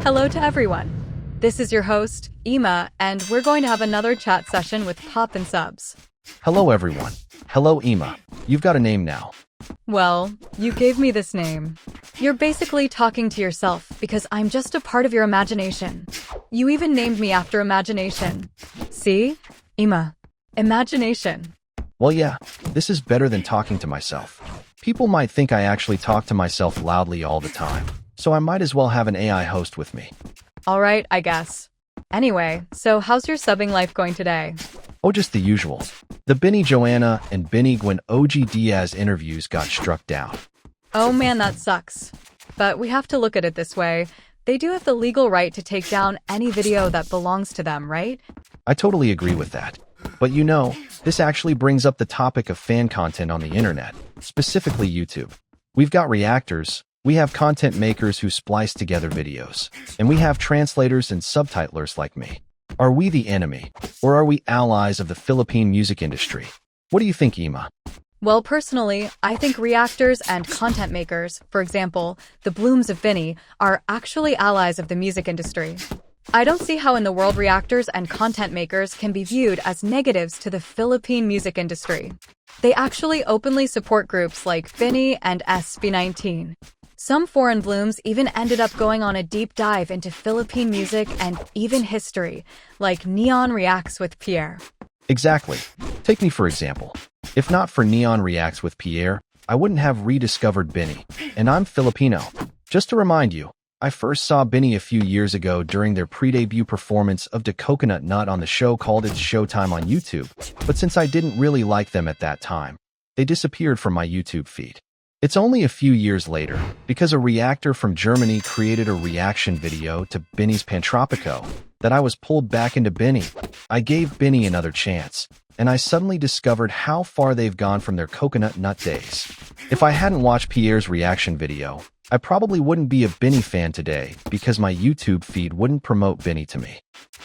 Hello to everyone. This is your host, Ima, and we're going to have another chat session with Pop and Subs. Hello, everyone. Hello, Ima. You've got a name now. Well, you gave me this name. You're basically talking to yourself because I'm just a part of your imagination. You even named me after imagination. See? Ima. Imagination. Well, yeah, this is better than talking to myself. People might think I actually talk to myself loudly all the time, so I might as well have an AI host with me. All right, I guess. Anyway, so how's your subbing life going today? Oh, just the usual. The Benny Joanna and Benny Gwen OG Diaz interviews got struck down. Oh man, that sucks. But we have to look at it this way. They do have the legal right to take down any video that belongs to them, right? I totally agree with that. But you know, this actually brings up the topic of fan content on the internet, specifically YouTube. We've got reactors, we have content makers who splice together videos, and we have translators and subtitlers like me. Are we the enemy, or are we allies of the Philippine music industry? What do you think, Ima? Well, personally, I think reactors and content makers, for example, the Blooms of Vinny, are actually allies of the music industry. I don't see how in the world reactors and content makers can be viewed as negatives to the Philippine music industry. They actually openly support groups like Vinny and SB19. Some foreign blooms even ended up going on a deep dive into Philippine music and even history, like Neon Reacts with Pierre. Exactly. Take me for example. If not for Neon Reacts with Pierre, I wouldn't have rediscovered Benny, and I'm Filipino. Just to remind you, I first saw Benny a few years ago during their pre-debut performance of The Coconut Nut on the show called It's Showtime on YouTube, but since I didn't really like them at that time, they disappeared from my YouTube feed. It's only a few years later, because a reactor from Germany created a reaction video to Benny's Pantropico, that I was pulled back into Benny. I gave Benny another chance, and I suddenly discovered how far they've gone from their Coconut Nut days. If I hadn't watched Pierre's reaction video, I probably wouldn't be a Benny fan today because my YouTube feed wouldn't promote Benny to me.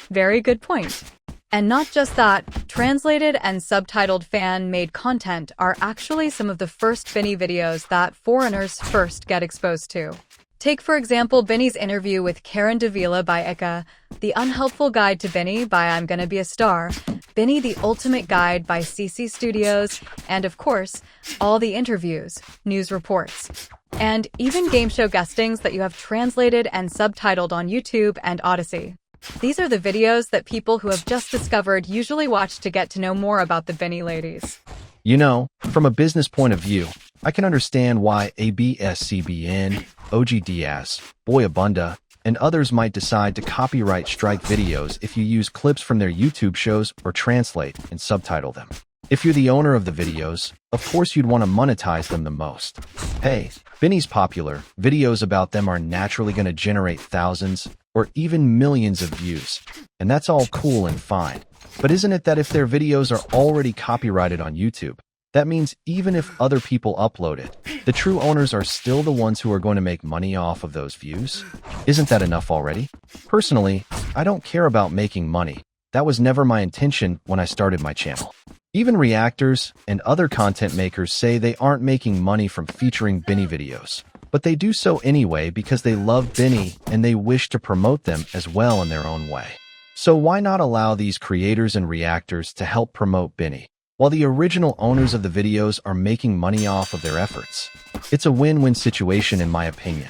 Very good point. And not just that, translated and subtitled fan-made content are actually some of the first Benny videos that foreigners first get exposed to. Take, for example, Benny's interview with Karen Davila by Ika, The Unhelpful Guide to Benny by I'm Gonna Be a Star, Benny the Ultimate Guide by CC Studios, and of course, all the interviews, news reports, and even game show guestings that you have translated and subtitled on YouTube and Odyssey. These are the videos that people who have just discovered usually watch to get to know more about the Benny ladies. You know, from a business point of view, I can understand why ABS-CBN, OG Diaz, Boy Abunda, and others might decide to copyright strike videos if you use clips from their YouTube shows or translate and subtitle them. If you're the owner of the videos, of course you'd want to monetize them the most. Hey, Benny's popular, videos about them are naturally going to generate thousands or even millions of views, and that's all cool and fine. But isn't it that if their videos are already copyrighted on YouTube, that means even if other people upload it, the true owners are still the ones who are going to make money off of those views? Isn't that enough already? Personally, I don't care about making money. That was never my intention when I started my channel. Even reactors and other content makers say they aren't making money from featuring Benny videos, but they do so anyway because they love Benny and they wish to promote them as well in their own way. So why not allow these creators and reactors to help promote Benny, while the original owners of the videos are making money off of their efforts? It's a win-win situation in my opinion.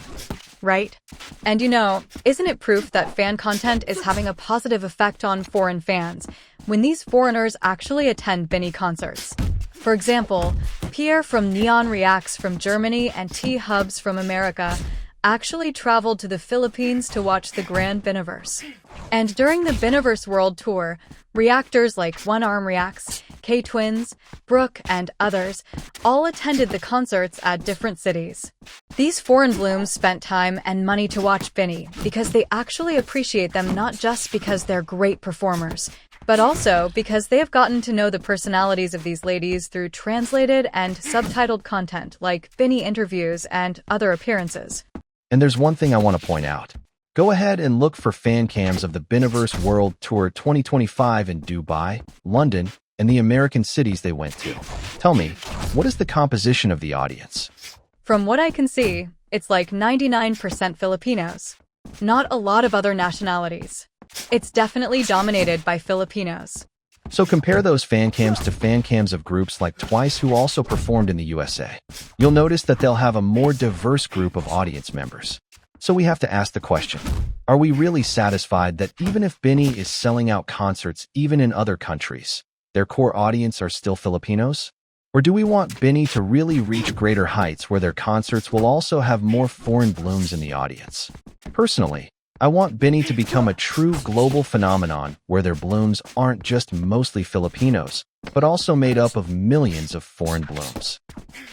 Right? And you know, isn't it proof that fan content is having a positive effect on foreign fans when these foreigners actually attend Benny concerts? For example, Pierre from Neon Reacts from Germany and T-Hubs from America actually traveled to the Philippines to watch the Grand Beniverse. And during the Beniverse World Tour, reactors like One Arm Reacts, K-Twins, Brooke, and others all attended the concerts at different cities. These foreign blooms spent time and money to watch Benny because they actually appreciate them not just because they're great performers, but also because they have gotten to know the personalities of these ladies through translated and subtitled content like Benny interviews and other appearances. And there's one thing I want to point out. Go ahead and look for fan cams of the Beniverse World Tour 2025 in Dubai, London, and the American cities they went to. Tell me, what is the composition of the audience? From what I can see, it's like 99% Filipinos. Not a lot of other nationalities. It's definitely dominated by Filipinos. So compare those fan cams to fan cams of groups like Twice who also performed in the USA. You'll notice that they'll have a more diverse group of audience members. So we have to ask the question, are we really satisfied that even if Benny is selling out concerts even in other countries, their core audience are still Filipinos? Or do we want Benny to really reach greater heights where their concerts will also have more foreign blooms in the audience? Personally, I want Benny to become a true global phenomenon where their blooms aren't just mostly Filipinos, but also made up of millions of foreign blooms.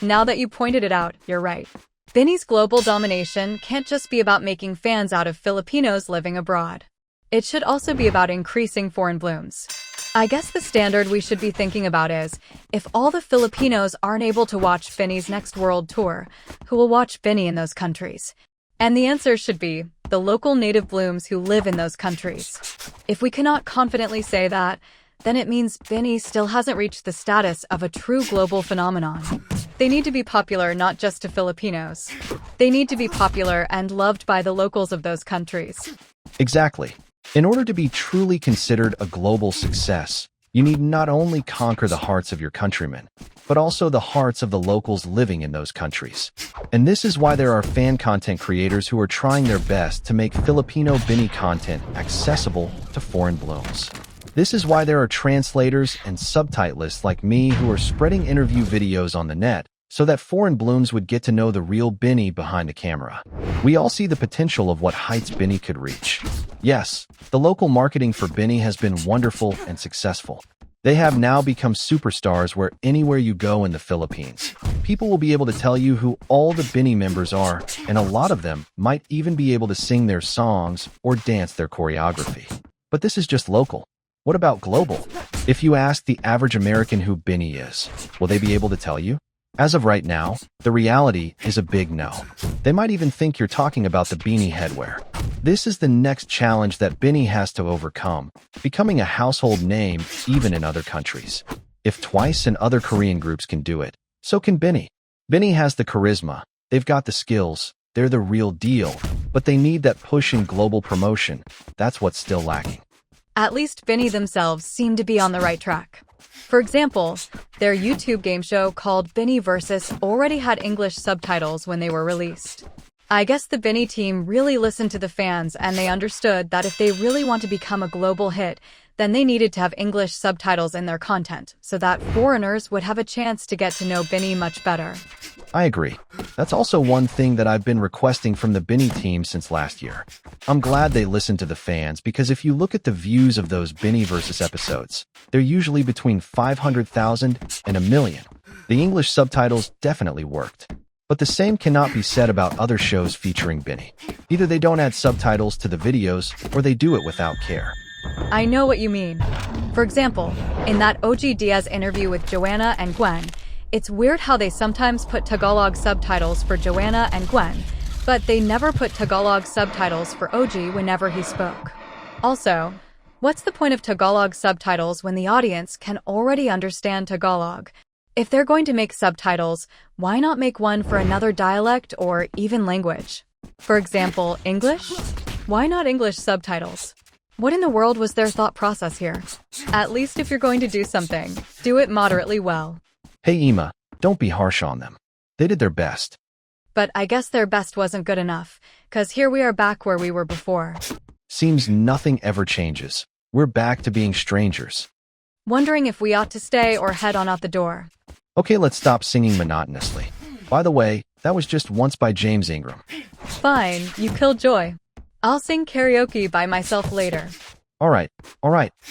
Now that you pointed it out, you're right. Benny's global domination can't just be about making fans out of Filipinos living abroad. It should also be about increasing foreign blooms. I guess the standard we should be thinking about is, if all the Filipinos aren't able to watch Benny's next world tour, who will watch Benny in those countries? And the answer should be the local native blooms who live in those countries. If we cannot confidently say that, then it means Benny still hasn't reached the status of a true global phenomenon. They need to be popular not just to Filipinos. They need to be popular and loved by the locals of those countries. Exactly. In order to be truly considered a global success, you need not only conquer the hearts of your countrymen, but also the hearts of the locals living in those countries. And this is why there are fan content creators who are trying their best to make Filipino Benny content accessible to foreign blooms. This is why there are translators and subtitlists like me who are spreading interview videos on the net so that foreign blooms would get to know the real Benny behind the camera. We all see the potential of what heights Benny could reach. Yes, the local marketing for Benny has been wonderful and successful. They have now become superstars where anywhere you go in the Philippines, people will be able to tell you who all the Benny members are, and a lot of them might even be able to sing their songs or dance their choreography. But this is just local. What about global? If you ask the average American who Benny is, will they be able to tell you? As of right now, the reality is a big no. They might even think you're talking about the beanie headwear. This is the next challenge that Benny has to overcome, becoming a household name even in other countries. If Twice and other Korean groups can do it, so can Benny. Benny has the charisma, they've got the skills, they're the real deal, but they need that push in global promotion. That's what's still lacking. At least Benny themselves seem to be on the right track. For example, their YouTube game show called Benny vs. already had English subtitles when they were released. I guess the Benny team really listened to the fans and they understood that if they really want to become a global hit, then they needed to have English subtitles in their content so that foreigners would have a chance to get to know Benny much better. I agree. That's also one thing that I've been requesting from the Benny team since last year. I'm glad they listened to the fans because if you look at the views of those Benny versus episodes, they're usually between 500,000 and 1 million. The English subtitles definitely worked. But the same cannot be said about other shows featuring Benny. Either they don't add subtitles to the videos or they do it without care. I know what you mean. For example, in that OG Diaz interview with Joanna and Gwen, it's weird how they sometimes put Tagalog subtitles for Joanna and Gwen, but they never put Tagalog subtitles for OG whenever he spoke. Also, what's the point of Tagalog subtitles when the audience can already understand Tagalog? If they're going to make subtitles, why not make one for another dialect or even language? For example, English? Why not English subtitles? What in the world was their thought process here? At least if you're going to do something, do it moderately well. Hey Ima, don't be harsh on them. They did their best. But I guess their best wasn't good enough, 'cause here we are back where we were before. Seems nothing ever changes. We're back to being strangers. Wondering if we ought to stay or head on out the door. Okay, let's stop singing monotonously. By the way, that was just Once by James Ingram. Fine, you killed joy. I'll sing karaoke by myself later. Alright,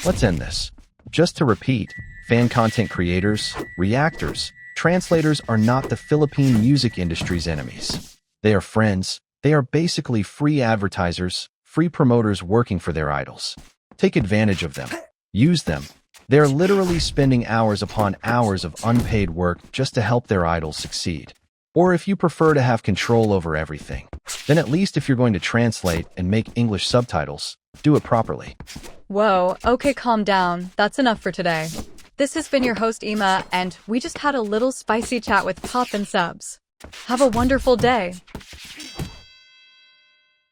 let's end this. Just to repeat, fan content creators, reactors, translators are not the Philippine music industry's enemies. They are friends. They are basically free advertisers, free promoters working for their idols. Take advantage of them. Use them. They're literally spending hours upon hours of unpaid work just to help their idols succeed. Or if you prefer to have control over everything, then at least if you're going to translate and make English subtitles, do it properly. Whoa, okay, calm down. That's enough for today. This has been your host, Ima, and we just had a little spicy chat with Pop and Subs. Have a wonderful day.